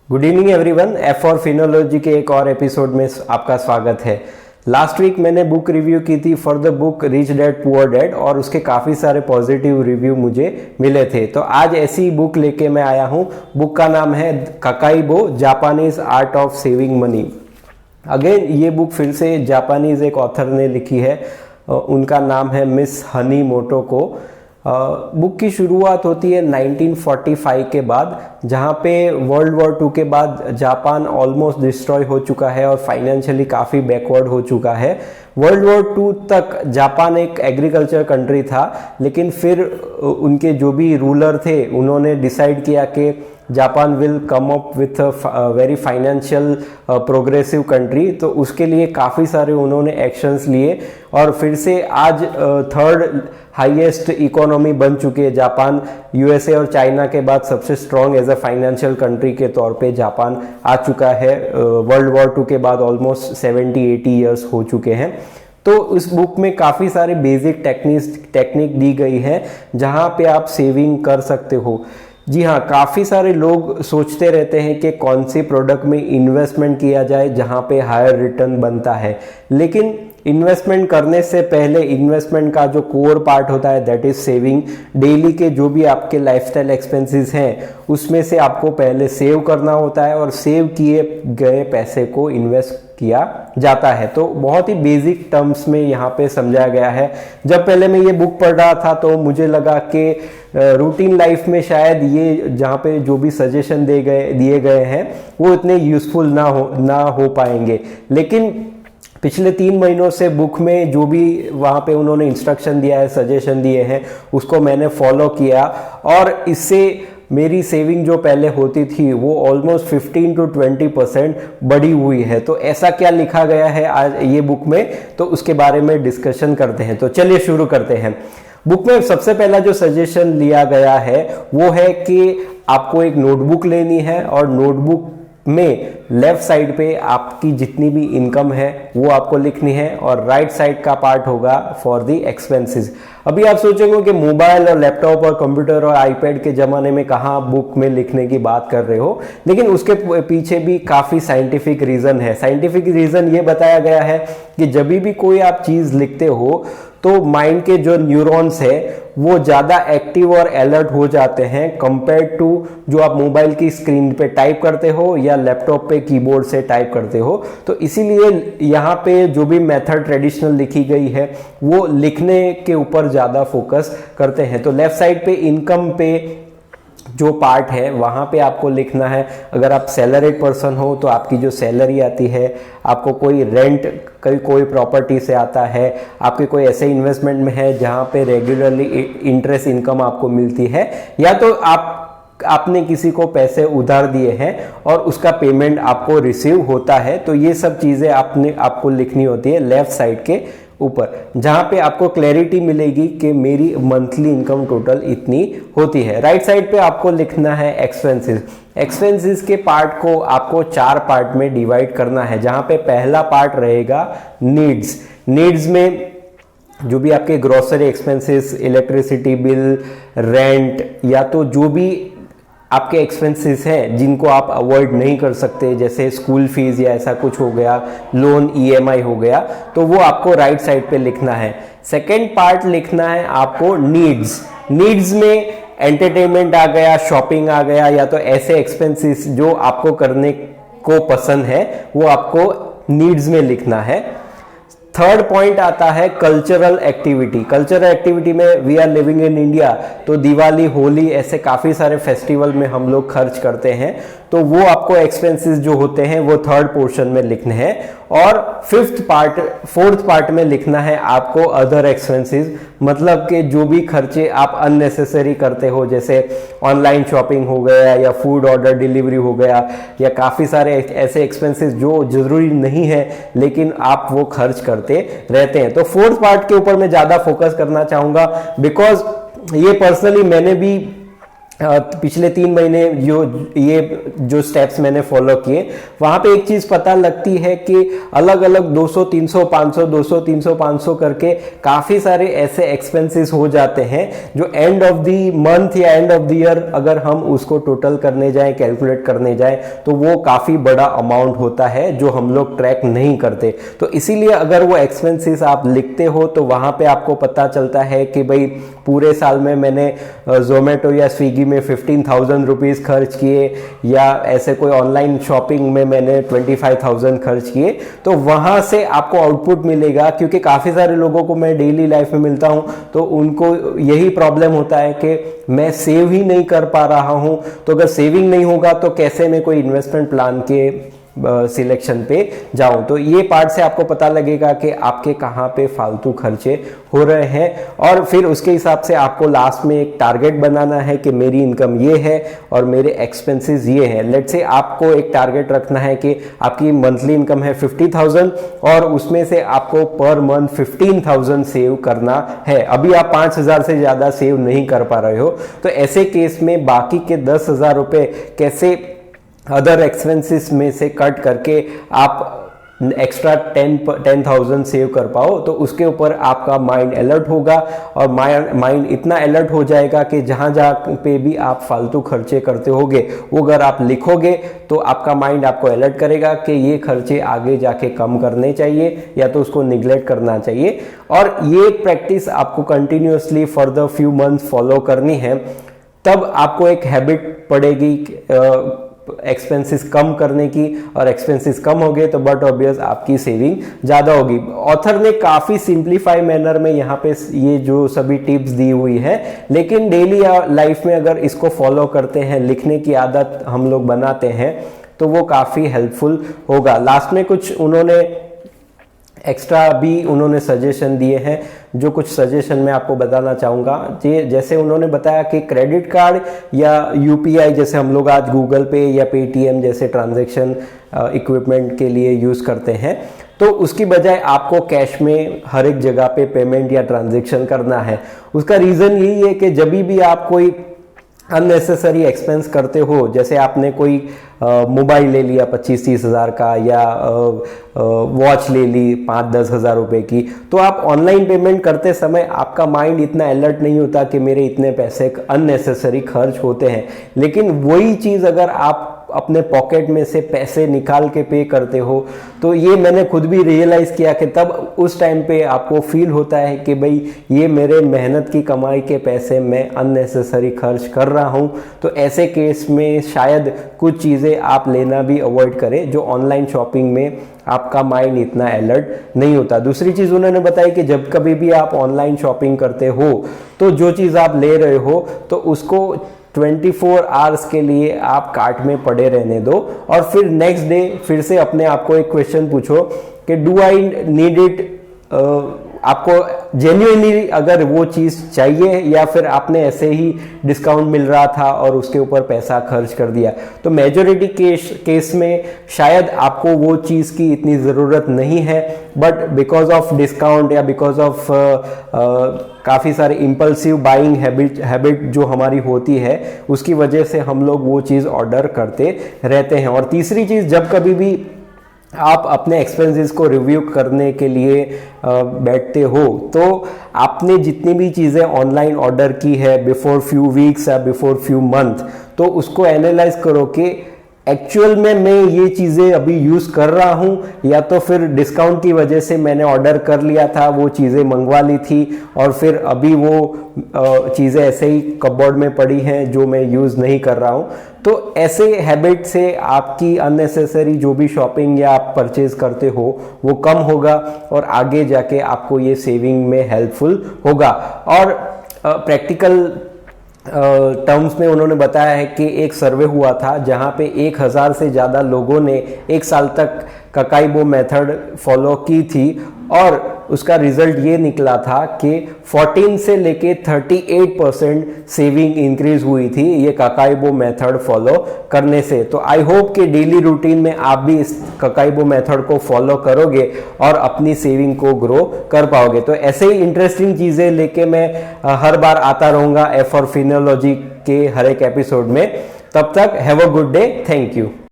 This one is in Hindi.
Good evening everyone. एफ और फिनोलॉजी के एक और एपिसोड में आपका स्वागत है। लास्ट वीक मैंने बुक रिव्यू की थी for the book rich dad poor dad और उसके काफ़ी सारे पॉजिटिव रिव्यू मुझे मिले थे। तो आज ऐसी बुक लेके मैं आया हूँ। बुक का नाम है kakeibo Japanese art of saving money. Again ये बुक फिर से जापानीज एक ऑथर ने लिखी है। उनका नाम है मिस हनी मोटोको। बुक की शुरुआत होती है 1945 के बाद, जहाँ पे वर्ल्ड वॉर 2 के बाद जापान ऑलमोस्ट डिस्ट्रॉय हो चुका है और फाइनेंशियली काफ़ी बैकवर्ड हो चुका है। वर्ल्ड वॉर 2 तक जापान एक एग्रीकल्चर कंट्री था, लेकिन फिर उनके जो भी रूलर थे उन्होंने डिसाइड किया कि Japan will come up with very financial progressive country. तो उसके लिए काफ़ी सारे उन्होंने एक्शंस लिए और फिर से आज थर्ड हाईएस्ट इकोनॉमी बन चुकी है जापान। यूएसए और चाइना के बाद सबसे strong as a financial country के तौर पे जापान आ चुका है। वर्ल्ड वॉर 2 के बाद ऑलमोस्ट 70-80 ईयर्स हो चुके हैं। तो इस बुक में काफ़ी सारे बेसिक टेक्निक दी गई है जहाँ पे आप सेविंग कर सकते हो। जी हाँ, काफ़ी सारे लोग सोचते रहते हैं कि कौन सी प्रोडक्ट में इन्वेस्टमेंट किया जाए जहाँ पे हायर रिटर्न बनता है, लेकिन इन्वेस्टमेंट करने से पहले इन्वेस्टमेंट का जो कोर पार्ट होता है दैट इज सेविंग। डेली के जो भी आपके लाइफस्टाइल एक्सपेंसेस हैं उसमें से आपको पहले सेव करना होता है और सेव किए गए पैसे को इन्वेस्ट किया जाता है। तो बहुत ही बेसिक टर्म्स में यहाँ पे समझाया गया है। जब पहले मैं ये बुक पढ़ रहा था तो मुझे लगा कि रूटीन लाइफ में शायद ये जहाँ पे जो भी सजेशन दिए गए हैं वो इतने यूजफुल ना हो पाएंगे, लेकिन पिछले 3 महीनों से बुक में जो भी वहाँ पे उन्होंने इंस्ट्रक्शन दिया है, सजेशन दिए हैं, उसको मैंने फॉलो किया और इससे मेरी सेविंग जो पहले होती थी वो ऑलमोस्ट 15 to 20% बढ़ी हुई है। तो ऐसा क्या लिखा गया है आज ये बुक में, तो उसके बारे में डिस्कशन करते हैं। तो चलिए शुरू करते हैं। बुक में सबसे पहला जो सजेशन लिया गया है वो है कि आपको एक नोटबुक लेनी है और नोटबुक में लेफ्ट साइड पे आपकी जितनी भी इनकम है वो आपको लिखनी है और राइट साइड का पार्ट होगा फॉर द एक्सपेंसेस। अभी आप सोचेंगे कि मोबाइल और लैपटॉप और कंप्यूटर और आईपैड के ज़माने में कहाँ आप बुक में लिखने की बात कर रहे हो, लेकिन उसके पीछे भी काफ़ी साइंटिफिक रीज़न है। साइंटिफिक रीज़न ये बताया गया है कि जब भी कोई आप चीज़ लिखते हो तो माइंड के जो न्यूरॉन्स है वो ज़्यादा एक्टिव और अलर्ट हो जाते हैं कंपेयर टू जो आप मोबाइल की स्क्रीन पे टाइप करते हो या लैपटॉप पे कीबोर्ड से टाइप करते हो। तो इसीलिए यहाँ पे जो भी मेथड ट्रेडिशनल लिखी गई है वो लिखने के ऊपर ज़्यादा फोकस करते हैं। तो लेफ्ट साइड पे इनकम पे जो पार्ट है वहाँ पे आपको लिखना है। अगर आप सैलरीड पर्सन हो तो आपकी जो सैलरी आती है, आपको कोई रेंट कोई प्रॉपर्टी से आता है, आपके कोई ऐसे इन्वेस्टमेंट में है जहाँ पे रेगुलरली इंटरेस्ट इनकम आपको मिलती है, या तो आपने किसी को पैसे उधार दिए हैं और उसका पेमेंट आपको रिसीव होता है। तो ये सब चीज़ें आपको लिखनी होती है लेफ्ट साइड के ऊपर, जहां पे आपको क्लैरिटी मिलेगी कि मेरी मंथली इनकम टोटल इतनी होती है। राइट साइड पे आपको लिखना है एक्सपेंसेस। एक्सपेंसेस के पार्ट को आपको 4 पार्ट में डिवाइड करना है, जहां पे पहला पार्ट रहेगा नीड्स में जो भी आपके grocery expenses, electricity bill, rent, या तो जो भी आपके एक्सपेंसेस हैं जिनको आप अवॉइड नहीं कर सकते, जैसे स्कूल फीस या ऐसा कुछ हो गया, लोन ईएमआई हो गया, तो वो आपको राइट साइड पे लिखना है। सेकंड पार्ट लिखना है आपको नीड्स में एंटरटेनमेंट आ गया, शॉपिंग आ गया, या तो ऐसे एक्सपेंसेस जो आपको करने को पसंद है वो आपको नीड्स में लिखना है। थर्ड पॉइंट आता है कल्चरल एक्टिविटी में we are living in India, तो दिवाली, होली, ऐसे काफ़ी सारे फेस्टिवल में हम लोग खर्च करते हैं, तो वो आपको एक्सपेंसेस जो होते हैं वो थर्ड पोर्शन में लिखने हैं। और फोर्थ पार्ट में लिखना है आपको अदर एक्सपेंसेस, मतलब कि जो भी खर्चे आप अननेसेसरी करते हो, जैसे ऑनलाइन शॉपिंग हो गया या फूड ऑर्डर डिलीवरी हो गया, या काफ़ी सारे ऐसे एक्सपेंसेस जो जरूरी नहीं है लेकिन आप वो खर्च करते रहते हैं। तो फोर्थ पार्ट के ऊपर मैं ज़्यादा फोकस करना चाहूँगा बिकॉज ये पर्सनली मैंने भी पिछले 3 महीने जो स्टेप्स मैंने फॉलो किए, वहां पे एक चीज पता लगती है कि अलग अलग 200 300 500 200 300 500 करके काफी सारे ऐसे एक्सपेंसेस हो जाते हैं जो एंड ऑफ द मंथ या एंड ऑफ द ईयर अगर हम उसको टोटल करने जाएं, कैलकुलेट करने जाएं, तो वो काफी बड़ा अमाउंट होता है जो हम लोग ट्रैक नहीं करते। तो इसीलिए अगर वो एक्सपेंसेस आप लिखते हो तो वहां पे आपको पता चलता है कि भाई पूरे साल में मैंने जोमेटो या स्विगी में 15,000 रुपीज खर्च किए, या ऐसे कोई ऑनलाइन शॉपिंग में मैंने 25,000 खर्च किए। तो वहां से आपको आउटपुट मिलेगा, क्योंकि काफी सारे लोगों को मैं डेली लाइफ में मिलता हूं तो उनको यही प्रॉब्लम होता है कि मैं सेव ही नहीं कर पा रहा हूं। तो अगर सेविंग नहीं होगा तो कैसे मैं कोई इन्वेस्टमेंट प्लान के सिलेक्शन पे जाऊं। तो ये पार्ट से आपको पता लगेगा कि आपके कहां पे फालतू खर्चे हो रहे हैं, और फिर उसके हिसाब से आपको लास्ट में एक टारगेट बनाना है कि मेरी इनकम ये है और मेरे एक्सपेंसेस ये हैं। लेट्स से आपको एक टारगेट रखना है कि आपकी मंथली इनकम है 50,000 और उसमें से आपको पर मंथ 15,000 सेव करना है। अभी आप 5,000 से ज्यादा सेव नहीं कर पा रहे हो, तो ऐसे केस में बाकी के 10,000 रुपए कैसे अदर एक्सपेंसेस में से कट करके आप एक्स्ट्रा 10,000 सेव कर पाओ, तो उसके ऊपर आपका माइंड अलर्ट होगा। और माइंड इतना अलर्ट हो जाएगा कि जहां जहां पे भी आप फालतू खर्चे करते होगे वो अगर आप लिखोगे तो आपका माइंड आपको अलर्ट करेगा कि ये खर्चे आगे जाके कम करने चाहिए या तो उसको निगलेक्ट करना चाहिए। और ये प्रैक्टिस आपको continuously for the few months follow करनी है, तब आपको एक हैबिट पड़ेगी एक्सपेंसेस कम करने की, और एक्सपेंसेस कम हो गए तो बट ऑब्वियस आपकी सेविंग ज्यादा होगी। ऑथर ने काफी सिंप्लीफाई मैनर में यहाँ पे ये जो सभी टिप्स दी हुई है, लेकिन डेली लाइफ में अगर इसको फॉलो करते हैं, लिखने की आदत हम लोग बनाते हैं, तो वो काफी हेल्पफुल होगा। लास्ट में कुछ उन्होंने एक्स्ट्रा भी उन्होंने सजेशन दिए हैं, जो कुछ सजेशन मैं आपको बताना चाहूँगा। जैसे उन्होंने बताया कि क्रेडिट कार्ड या यूपीआई, जैसे हम लोग आज गूगल पे या पेटीएम जैसे ट्रांजैक्शन इक्विपमेंट के लिए यूज़ करते हैं, तो उसकी बजाय आपको कैश में हर एक जगह पे पेमेंट या ट्रांजैक्शन करना है। उसका रीज़न यही है कि जब भी आप कोई अननेसेसरी एक्सपेंस करते हो, जैसे आपने कोई मोबाइल ले लिया 25-30 हज़ार का, या वॉच ले ली 5-10 हज़ार रुपए की, तो आप ऑनलाइन पेमेंट करते समय आपका माइंड इतना अलर्ट नहीं होता कि मेरे इतने पैसे अननेसेसरी खर्च होते हैं। लेकिन वही चीज़ अगर आप अपने पॉकेट में से पैसे निकाल के पे करते हो, तो ये मैंने खुद भी रियलाइज किया कि तब उस टाइम पे आपको फील होता है कि भाई ये मेरे मेहनत की कमाई के पैसे मैं अननेसेसरी खर्च कर रहा हूँ। तो ऐसे केस में शायद कुछ चीज़ें आप लेना भी अवॉइड करें जो ऑनलाइन शॉपिंग में आपका माइंड इतना अलर्ट नहीं होता। दूसरी चीज़ उन्होंने बताई कि जब कभी भी आप ऑनलाइन शॉपिंग करते हो तो जो चीज़ आप ले रहे हो तो उसको 24 आवर्स के लिए आप कार्ट में पड़े रहने दो, और फिर नेक्स्ट डे फिर से अपने आप को एक क्वेश्चन पूछो कि डू आई नीड इट। आपको जेन्युइनली अगर वो चीज़ चाहिए, या फिर आपने ऐसे ही डिस्काउंट मिल रहा था और उसके ऊपर पैसा खर्च कर दिया। तो मेजॉरिटी केस में शायद आपको वो चीज़ की इतनी ज़रूरत नहीं है, बट बिकॉज ऑफ डिस्काउंट या बिकॉज ऑफ काफ़ी सारे इम्पल्सिव बाइंग हैबिट जो हमारी होती है, उसकी वजह से हम लोग वो चीज़ ऑर्डर करते रहते हैं। और तीसरी चीज़, जब कभी भी आप अपने एक्सपेंसेस को रिव्यू करने के लिए बैठते हो, तो आपने जितनी भी चीज़ें ऑनलाइन ऑर्डर की है बिफोर फ्यू वीक्स या बिफोर फ्यू मंथ, तो उसको एनालाइज करो कि एक्चुअल में मैं ये चीज़ें अभी यूज़ कर रहा हूँ, या तो फिर डिस्काउंट की वजह से मैंने ऑर्डर कर लिया था, वो चीज़ें मंगवा ली थी और फिर अभी वो चीज़ें ऐसे ही कपबोर्ड में पड़ी हैं जो मैं यूज़ नहीं कर रहा हूँ। तो ऐसे हैबिट से आपकी अननेसेसरी जो भी शॉपिंग या आप परचेज करते हो वो कम होगा, और आगे जाके आपको ये सेविंग में हेल्पफुल होगा। और प्रैक्टिकल टर्म्स में उन्होंने बताया है कि एक सर्वे हुआ था जहां पे 1,000 से ज़्यादा लोगों ने 1 साल तक ककाईबो मेथड फॉलो की थी और उसका रिजल्ट ये निकला था कि 14 से लेके 38% सेविंग इंक्रीज हुई थी ये ककाईबो मेथड फॉलो करने से। तो आई होप कि डेली रूटीन में आप भी इस ककाईबो मेथड को फॉलो करोगे और अपनी सेविंग को ग्रो कर पाओगे। तो ऐसे ही इंटरेस्टिंग चीज़ें लेके मैं हर बार आता रहूँगा एफ फॉर फिनोलॉजी के हर एक एपिसोड में। तब तक have a good day, thank you.